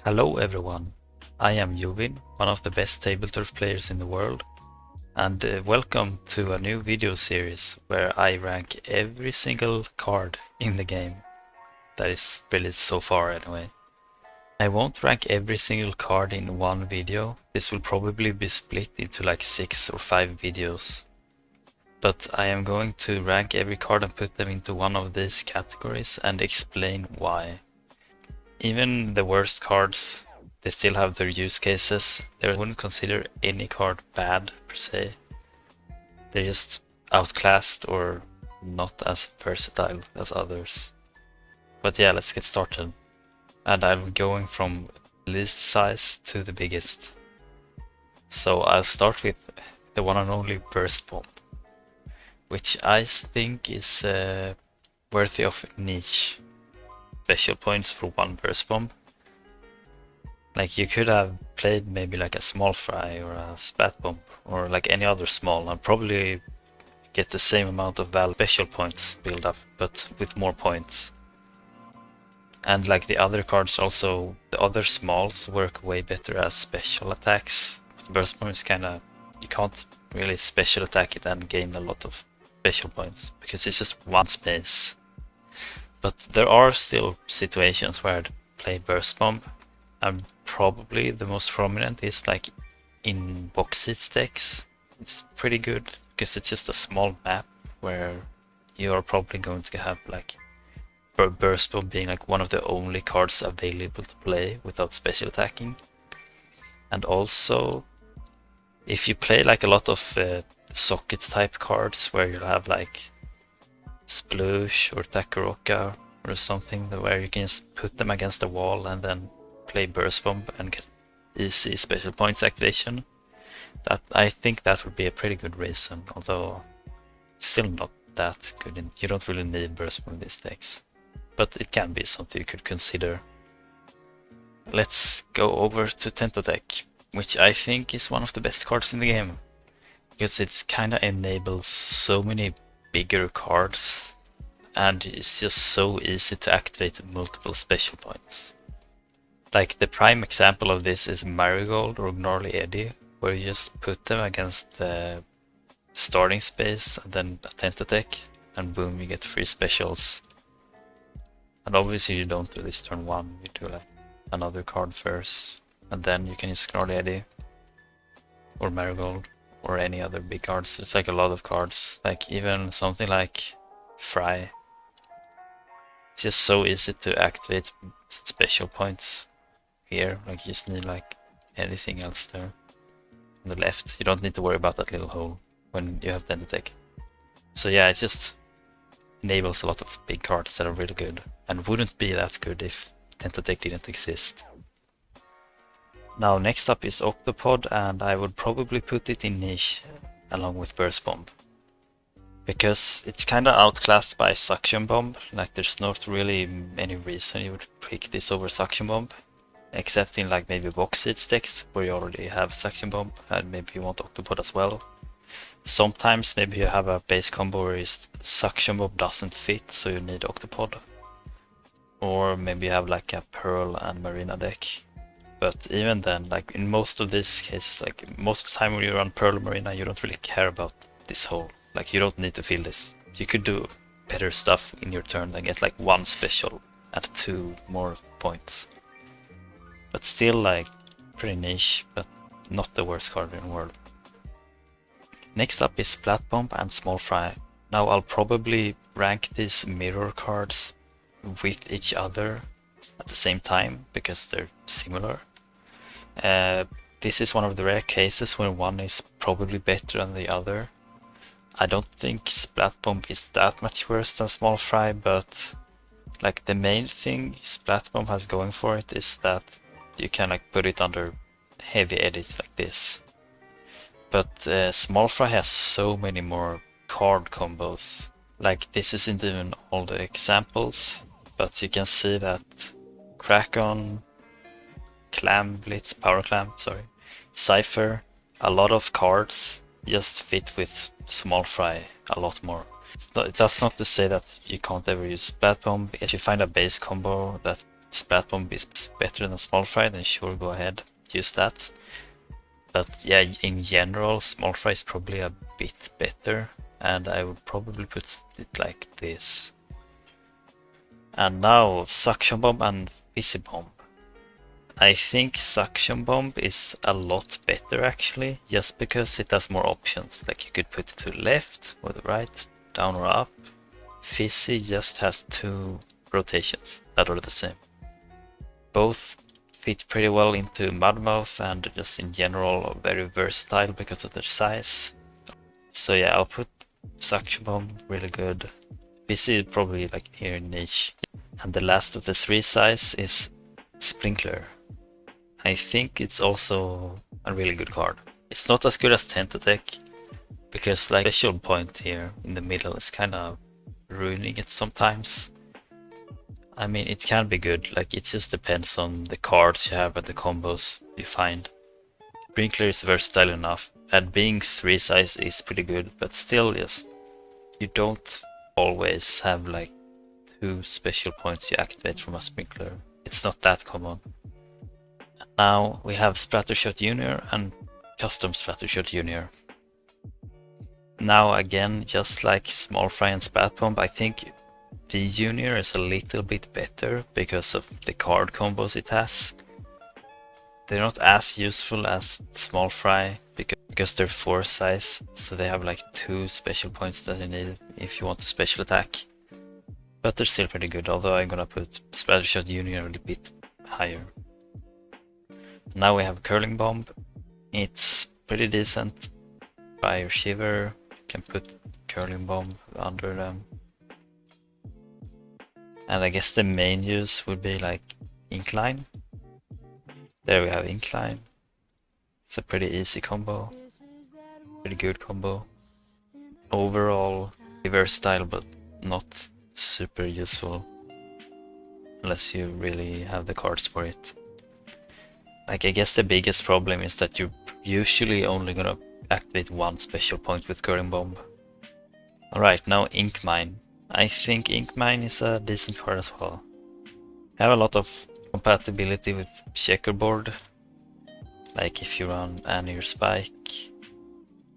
Hello everyone, I am Jovin, one of the best Tableturf players in the world, and welcome to a new video series where I rank every single card in the game that is released so far anyway. I won't rank every single card in one video, this will probably be split into like 6 or 5 videos. But I am going to rank every card and put them into one of these categories and explain why. Even the worst cards, they still have their use cases. I wouldn't consider any card bad per se. They're just outclassed or not as versatile as others. But yeah, let's get started. And I'm going from least size to the biggest. So I'll start with the one and only Burst Bomb, which I think is worthy of niche. Special points for one Burst Bomb. Like you could have played maybe like a small fry or a spat bomb or like any other small and probably get the same amount of value special points build up but with more points. And like the other cards also, the other smalls work way better as special attacks. Burst bomb is kinda, you can't really special attack it and gain a lot of special points because it's just one space. But there are still situations where I'd play burst bomb. And probably the most prominent is like in box seats decks. It's pretty good because it's just a small map where you are probably going to have like Burst Bomb being like one of the only cards available to play without special attacking. And also, if you play like a lot of socket type cards where you'll have like Sploosh or Takaroka or something where you can just put them against the wall and then play Burst Bomb and get easy special points activation. That I think that would be a pretty good reason, although still not that good. You don't really need Burst Bomb in these decks, but it can be something you could consider. Let's go over to Tentatek, which I think is one of the best cards in the game, because it kinda enables so many bigger cards and it's just so easy to activate multiple special points. Like the prime example of this is Marigold or Gnarly Eddy, where you just put them against the starting space and then a Tentatek, and boom, you get 3 specials. And obviously you don't do this turn 1, you do like another card first, and then you can use Gnarly Eddy, or Marigold, or any other big cards. It's like a lot of cards, like even something like Fry. It's just so easy to activate special points. Here, like you just need like anything else there. On the left, you don't need to worry about that little hole when you have Tentatek. So yeah, it just enables a lot of big cards that are really good, and wouldn't be that good if Tentatek didn't exist. Now next up is Octopod, and I would probably put it in niche along with Burst Bomb. Because it's kinda outclassed by Suction Bomb, like there's not really any reason you would pick this over Suction Bomb. Except in like maybe box seats decks where you already have Suction Bomb and maybe you want Octopod as well. Sometimes maybe you have a base combo where Suction Bomb doesn't fit, so you need Octopod. Or maybe you have like a Pearl and Marina deck. But even then, like in most of these cases, like most of the time when you run Pearl or Marina, you don't really care about this hole. Like you don't need to feel this. You could do better stuff in your turn than get like 1 special and 2 more points. But still like pretty niche, but not the worst card in the world. Next up is Splat Bomb and Small Fry. Now I'll probably rank these mirror cards with each other at the same time because they're similar. This is one of the rare cases where one is probably better than the other. I don't think Splat Bomb is that much worse than Small Fry, but like the main thing Splat Bomb has going for it is that you can like put it under heavy edits like this. But Small Fry has so many more card combos. Like this isn't even all the examples, but you can see that Kraken, Clam Blitz, Power Clam, sorry, Cypher, a lot of cards just fit with Small Fry a lot more. That's not to say that you can't ever use Splat Bomb. If you find a base combo that Splat Bomb is better than Small Fry, then sure, go ahead, use that. But yeah, in general, Small Fry is probably a bit better, and I would probably put it like this. And now Suction Bomb and Fizzy Bomb. I think Suction Bomb is a lot better actually, just because it has more options. Like you could put it to the left or the right, down or up. Fizzy just has 2 rotations that are the same. Both fit pretty well into Mudmouth and just in general are very versatile because of their size. So yeah, I'll put Suction Bomb, really good. Fizzy probably like here niche. And the last of the 3 size is Sprinkler. I think it's also a really good card. It's not as good as Tentatek, because like special point here in the middle is kind of ruining it sometimes. I mean, it can be good, like it just depends on the cards you have and the combos you find. Sprinkler is versatile enough, and being 3 size is pretty good, but still just, you don't always have like 2 special points you activate from a Sprinkler. It's not that common. Now we have Splattershot Junior and Custom Splattershot Junior. Now again, just like Small Fry and Splat Bomb, I think V Junior is a little bit better because of the card combos it has. They're not as useful as Small Fry because they're 4 size, so they have like 2 special points that you need if you want a special attack. But they're still pretty good, although I'm gonna put Splattershot Junior a little bit higher. Now we have Curling Bomb. It's pretty decent. Fire Shiver, can put Curling Bomb under them. And I guess the main use would be like Incline. There we have Incline. It's a pretty easy combo. Pretty good combo. Overall, versatile but not super useful. Unless you really have the cards for it. Like, I guess the biggest problem is that you're usually only gonna activate 1 special point with Curling Bomb. Alright, now Ink Mine. I think Ink Mine is a decent card as well. I have a lot of compatibility with Checkerboard. Like if you run Annie or Spike,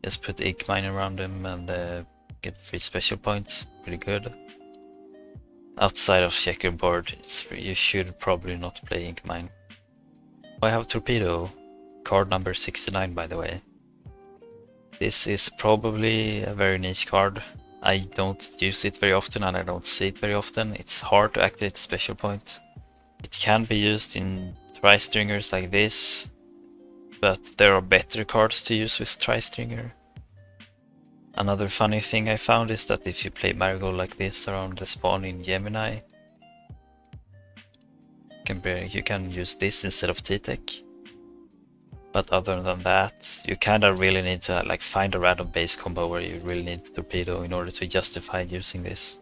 just put Ink Mine around them and get 3 special points. Pretty good. Outside of Checkerboard, you should probably not play Ink Mine. I have Torpedo, card number 69 by the way. This is probably a very niche card. I don't use it very often and I don't see it very often. It's hard to activate special point. It can be used in tri-stringers like this, but there are better cards to use with tri-stringer. Another funny thing I found is that if you play Marigold like this around the spawn in Gemini, you can use this instead of T-Tech. But other than that, you kinda really need to like find a random base combo where you really need Torpedo in order to justify using this.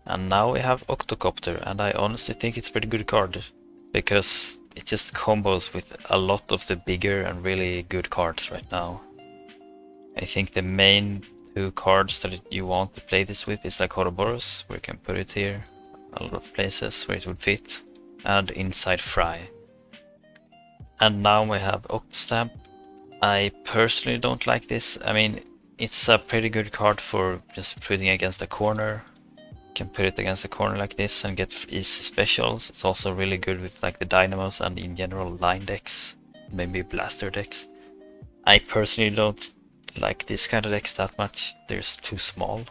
And now we have Octocopter, and I honestly think it's a pretty good card, because it just combos with a lot of the bigger and really good cards right now. I think the main 2 cards that you want to play this with is like Ouroboros, where you can put it here, a lot of places where it would fit, and inside Fry. And now we have Octostamp. I personally don't like this. I mean, it's a pretty good card for just putting against a corner. You can put it against a corner like this and get easy specials. It's also really good with like the Dynamos and in general line decks, maybe blaster decks. I personally don't like this kind of decks that much. They're too small.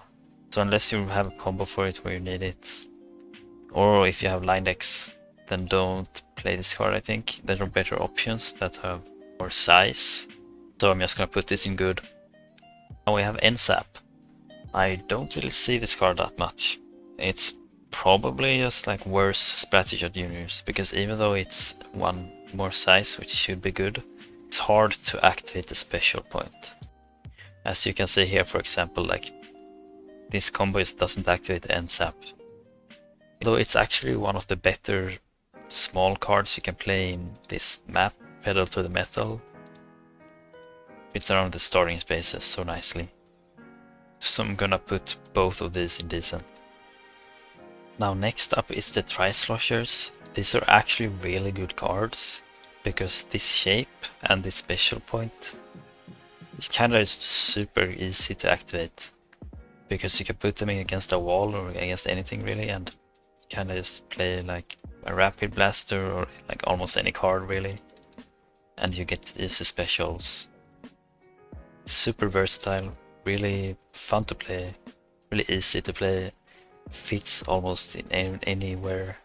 So unless you have a combo for it where you need it, or if you have line decks, then don't play this card. I think there are better options that have more size. So I'm just gonna put this in good. Now we have NSAP. I don't really see this card that much. It's probably just like worse Splattershot Juniors, because even though it's 1 more size, which should be good, it's hard to activate the special point. As you can see here, for example, like this combo doesn't activate the NSAP. Though it's actually one of the better small cards you can play in this map, Pedal to the Metal. Fits around the starting spaces so nicely. So I'm gonna put both of these in decent. Now next up is the Tri-Sloshers. These are actually really good cards, because this shape and this special point is kind of super easy to activate, because you can put them against a wall or against anything really, and kind of just play like a Rapid Blaster or like almost any card really, and you get easy specials. Super versatile, really fun to play, really easy to play, fits almost in anywhere,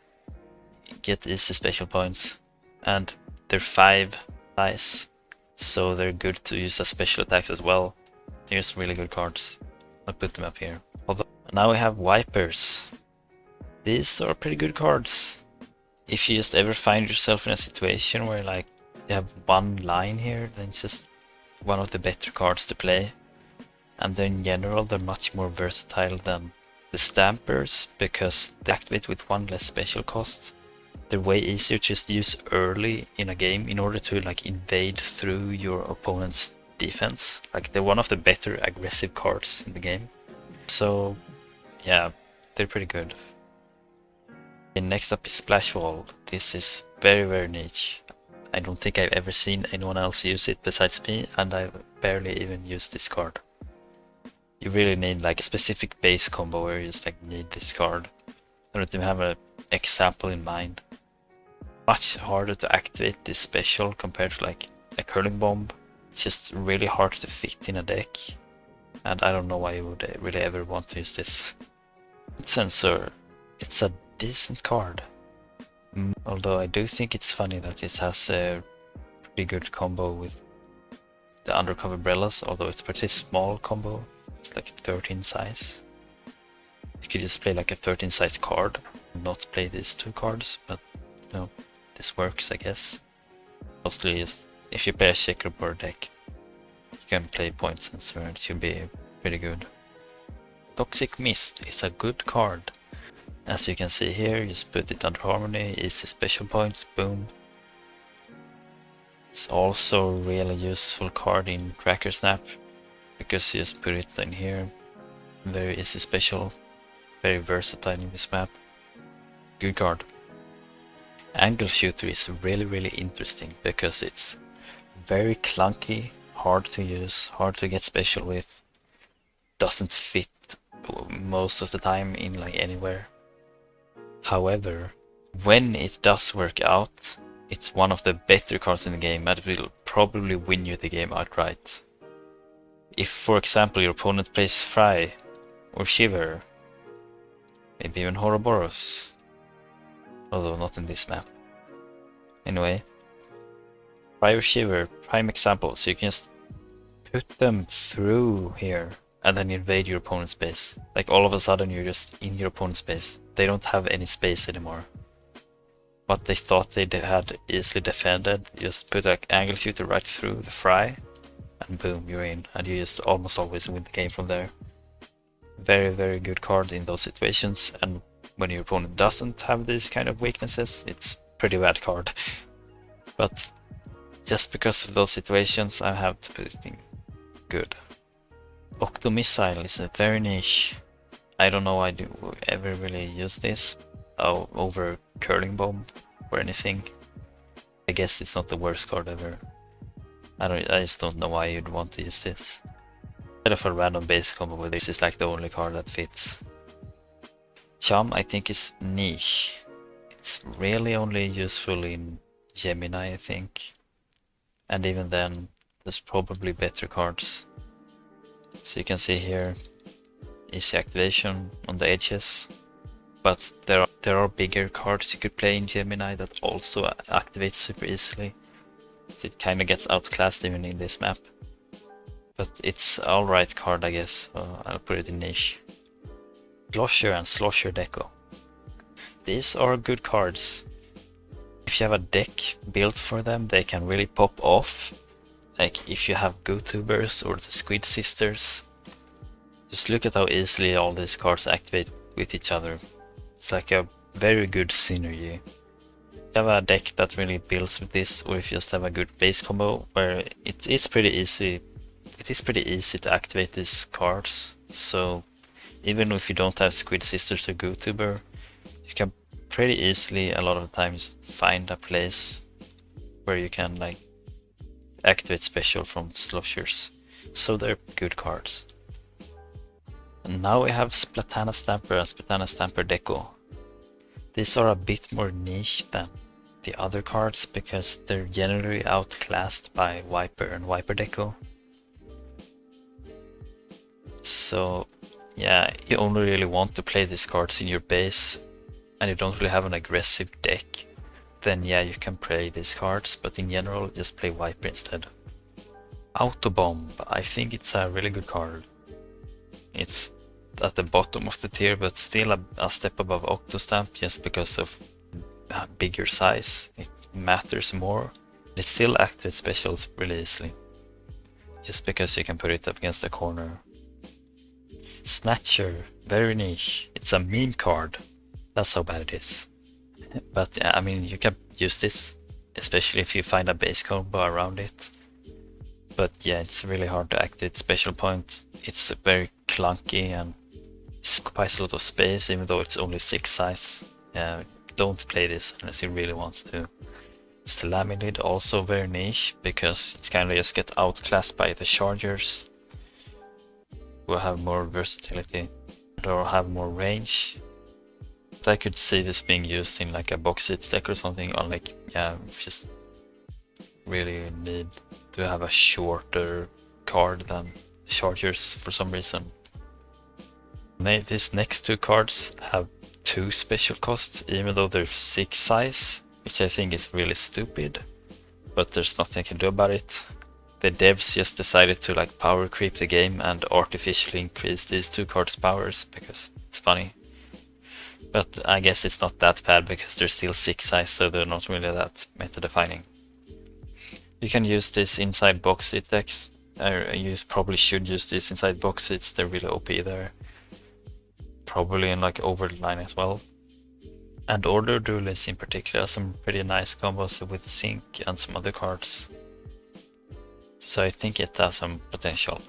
get easy special points, and they're 5 size, so they're good to use as special attacks as well. They're just really good cards. I'll put them up here. Although now we have Wipers. These are pretty good cards. If you just ever find yourself in a situation where like you have one line here, then it's just one of the better cards to play. And then in general they're much more versatile than the Stampers, because they activate with one less special cost. They're way easier to just use early in a game in order to like invade through your opponent's defense. Like they're one of the better aggressive cards in the game. So yeah, they're pretty good. And next up is Splash Wall. This is very niche. I don't think I've ever seen anyone else use it besides me, and I've barely even used this card. You really need like a specific base combo where you just like need this card. I don't even have an example in mind. Much harder to activate this special compared to like a curling bomb. It's just really hard to fit in a deck, and I don't know why you would really ever want to use this. Sensor, it's a decent card. Although I do think it's funny that it has a pretty good combo with the Undercover Brellas, although it's pretty small combo. It's like 13 size. You could just play like a 13 size card, not play these 2 cards, but you know, this works I guess. Mostly just if you play a checkerboard deck, you can play Point Sensor and it should be pretty good. Toxic Mist is a good card. As you can see here, just put it under Harmony, easy special points, boom. It's also a really useful card in Tracker Snap, because you just put it in here. Very easy special, very versatile in this map. Good card. Angle Shooter is really interesting, because it's very clunky, hard to use, hard to get special with, doesn't fit most of the time in like anywhere. However, when it does work out, it's one of the better cards in the game and it will probably win you the game outright. If, for example, your opponent plays Fry or Shiver, maybe even Ouroboros, although not in this map. Anyway, Fry or Shiver, prime example, so you can just put them through here and then invade your opponent's base. Like all of a sudden you're just in your opponent's base. They don't have any space anymore. What they thought they had easily defended, you just put an Angle Shooter right through the Fry, and boom, you're in, and you just almost always win the game from there. Very good card in those situations, and when your opponent doesn't have these kind of weaknesses, it's pretty bad card. But just because of those situations, I have to put it in good. Octo Missile is a very niche. I don't know I do ever really use this over Curling Bomb or anything. I guess it's not the worst card ever. I just don't know why you'd want to use this. Instead of a random base combo with this is like the only card that fits. Chum I think is niche. It's really only useful in Gemini I think. And even then there's probably better cards. So you can see here, easy activation on the edges, but there are bigger cards you could play in Gemini that also activate super easily. So it kinda gets outclassed even in this map. But it's alright card I guess, so I'll put it in niche. Slosher and Slosher Deco. These are good cards. If you have a deck built for them, they can really pop off. Like if you have GoTubers or the Squid Sisters. Just look at how easily all these cards activate with each other. It's like a very good synergy. If you have a deck that really builds with this, or if you just have a good base combo where it is pretty easy to activate these cards. So even if you don't have Squid Sisters or GoTuber, you can pretty easily a lot of times find a place where you can like activate special from sloshers, so they're good cards. And now we have Splatana Stamper and Splatana Stamper Deco. These are a bit more niche than the other cards because they're generally outclassed by Viper and Viper Deco. So yeah, you only really want to play these cards in your base and you don't really have an aggressive deck, then yeah, you can play these cards, but in general just play Viper instead. Autobomb, I think it's a really good card. It's at the bottom of the tier, but still a step above Octostamp just because of bigger size. It matters more. It still activates specials really easily, just because you can put it up against a corner. Snatcher, very niche. It's a meme card. That's how bad it is. But I mean, you can use this, especially if you find a base combo around it. But yeah, it's really hard to activate special points. It's very clunky and it occupies a lot of space, even though it's only 6 size. Don't play this unless you really want to. Slaminid, also very niche, because it's kind of just get outclassed by the Chargers, who have more versatility or have more range. But I could see this being used in like a box seat deck or something, or like, yeah, just really need to have a shorter card than Chargers for some reason. These next two cards have 2 special costs, even though they're 6 size, which I think is really stupid, but there's nothing I can do about it. The devs just decided to like power creep the game and artificially increase these 2 cards' powers because it's funny. But I guess it's not that bad because they're still 6 size, so they're not really that meta defining. You can use this inside box seat decks. You probably should use this inside box seats, they're really OP there. Probably in like over the line as well. And Order Duelists in particular have some pretty nice combos with Sync and some other cards. So I think it has some potential.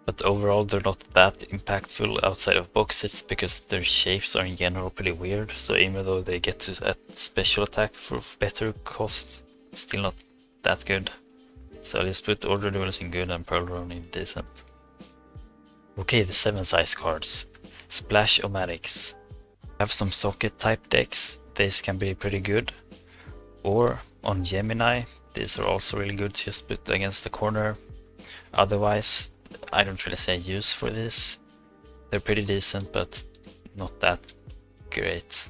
But overall they're not that impactful outside of box sets because their shapes are in general pretty weird. So even though they get to a special attack for better cost, still not that good. So I'll just put Order Duelists in good and Pearl Drone in decent. Okay, the 7 size cards. Splash-O-Matics. Have some socket type decks, these can be pretty good. Or on Gemini, these are also really good to just put against the corner. Otherwise, I don't really see a use for this. They're pretty decent, but not that great.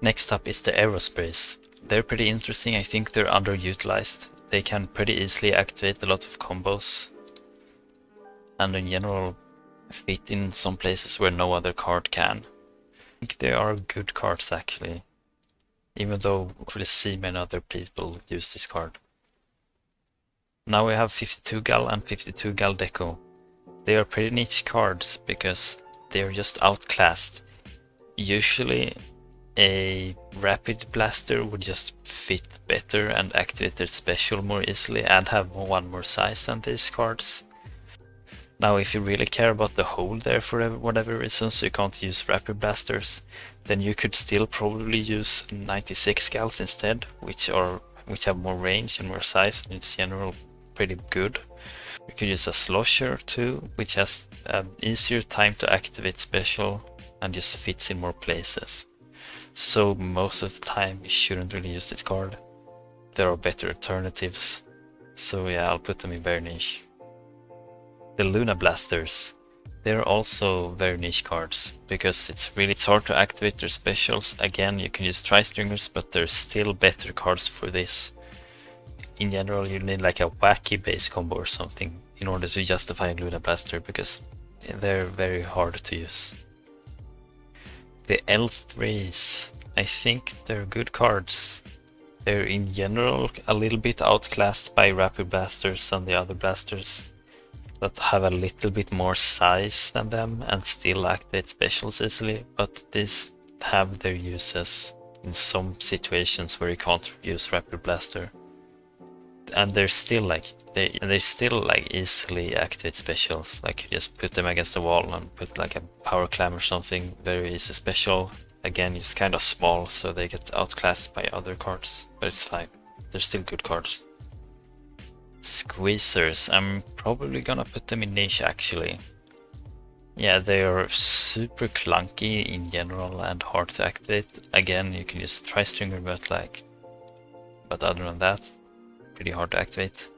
Next up is the Aerospace. They're pretty interesting, I think they're underutilized. They can pretty easily activate a lot of combos. And in general, fit in some places where no other card can. I think they are good cards actually, even though I don't really see many other people use this card. Now we have 52 Gal and 52 Gal Deco. They are pretty niche cards because they are just outclassed. Usually a Rapid Blaster would just fit better and activate their special more easily and have 1 more size than these cards. Now if you really care about the hold there for whatever reason, so you can't use Rapid Blasters, then you could still probably use 96 Gals instead, which have more range and more size, and it's general pretty good. You could use a Slosher too, which has an easier time to activate special and just fits in more places. So most of the time you shouldn't really use this card. There are better alternatives. So yeah, I'll put them in very niche. The Luna Blasters. They're also very niche cards, because it's hard to activate their specials. Again, you can use Tri-Stringers, but there's still better cards for this. In general, you need like a wacky base combo or something in order to justify a Luna Blaster, because they're very hard to use. The L3s. I think they're good cards. They're in general a little bit outclassed by Rapid Blasters and the other blasters that have a little bit more size than them and still activate specials easily, but these have their uses in some situations where you can't use Rapid Blaster. And they're still like, they still like easily activate specials, like you just put them against the wall and put like a Power Clam or something, very easy special. Again, it's kind of small, so they get outclassed by other cards, but it's fine. They're still good cards. Squeezers, I'm probably gonna put them in niche actually. Yeah, they are super clunky in general and hard to activate. Again, you can just try stringer, but other than that, pretty hard to activate.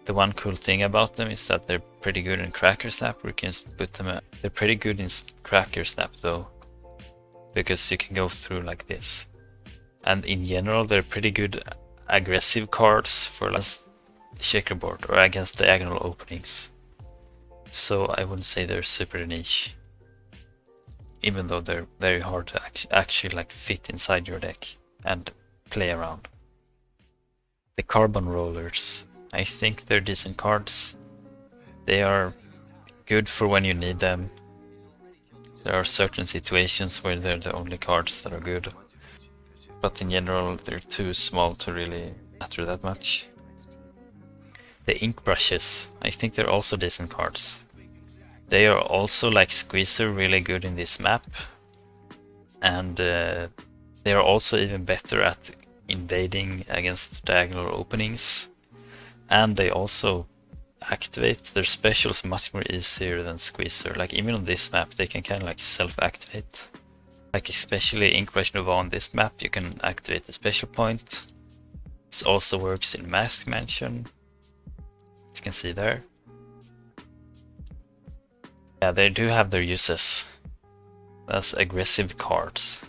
The one cool thing about them is that they're pretty good in Cracker Snap. We can just put them. They're pretty good in Cracker Snap though, because you can go through like this. And in general, they're pretty good aggressive cards for checkerboard or against diagonal openings. So I wouldn't say they're super niche, even though they're very hard to actually like fit inside your deck and play around. The Carbon Rollers, I think they're decent cards. They are good for when you need them. There are certain situations where they're the only cards that are good, but in general they're too small to really matter that much. The Ink Brushes, I think they're also decent cards. They are also like Squeezer, really good in this map, and they are also even better at invading against diagonal openings, and they also activate their specials much more easier than Squeezer. Like even on this map they can kind of like self-activate. Like especially Ink Brush Nova on this map, you can activate the special point. This also works in Mask Mansion, as you can see there. Yeah, they do have their uses as aggressive cards.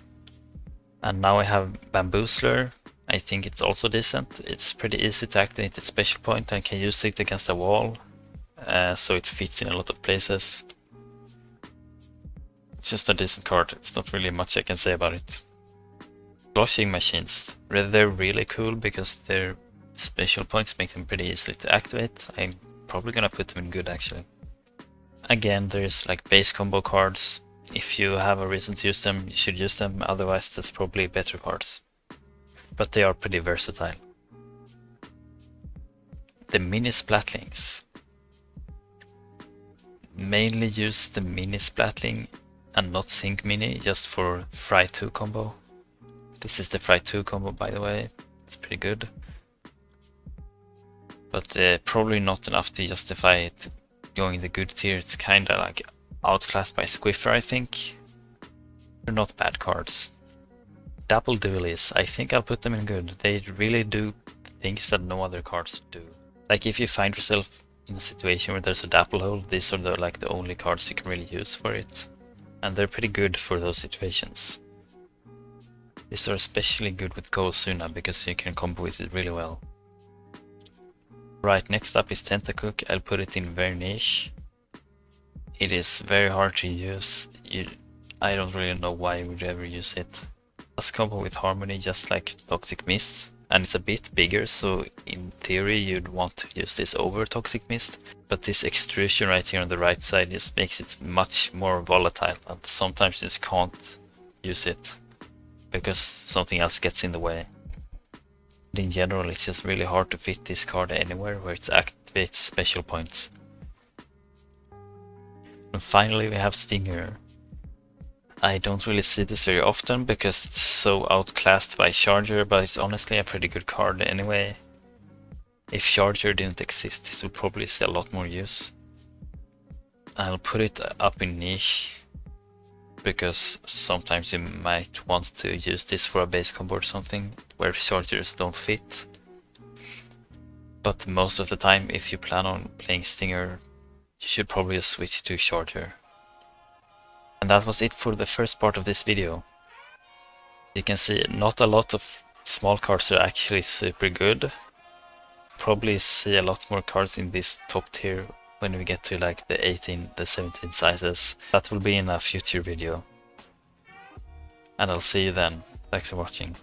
And now I have Bamboozler. I think it's also decent. It's pretty easy to activate its special point and can use it against a wall, so it fits in a lot of places. It's just a decent card, it's not really much I can say about it. Sloshing Machines, they're really cool because their special points make them pretty easy to activate. I'm probably gonna put them in good actually. Again, there's like base combo cards. If you have a reason to use them, you should use them, otherwise that's probably better cards. But they are pretty versatile. The Mini Splatlings. Mainly use the Mini Splatling and not Sync Mini, just for Fry 2 combo. This is the Fry 2 combo, by the way. It's pretty good. But probably not enough to justify it going in the good tier. It's kinda like outclassed by Squiffer, I think. They're not bad cards. Double Duelies, I think I'll put them in good. They really do things that no other cards do. Like if you find yourself in a situation where there's a double hole, these are the only cards you can really use for it. And they're pretty good for those situations. These are especially good with Go-Suna because you can combo with it really well. Right, next up is Tentacook. I'll put it in very niche. It is very hard to use. I don't really know why you would ever use it. Does combo with Harmony just like Toxic Mist, and it's a bit bigger, so in theory you'd want to use this over Toxic Mist, but this extrusion right here on the right side just makes it much more volatile, and sometimes you just can't use it because something else gets in the way. In general, it's just really hard to fit this card anywhere where it activates special points. And finally we have Stinger. I don't really see this very often because it's so outclassed by Charger, but it's honestly a pretty good card anyway. If Charger didn't exist, this would probably see a lot more use. I'll put it up in niche, because sometimes you might want to use this for a base combo or something, where Chargers don't fit. But most of the time, if you plan on playing Stinger, you should probably switch to Charger. And that was it for the first part of this video. You can see not a lot of small cards are actually super good. Probably see a lot more cards in this top tier when we get to like the 18, the 17 sizes. That will be in a future video. And I'll see you then. Thanks for watching.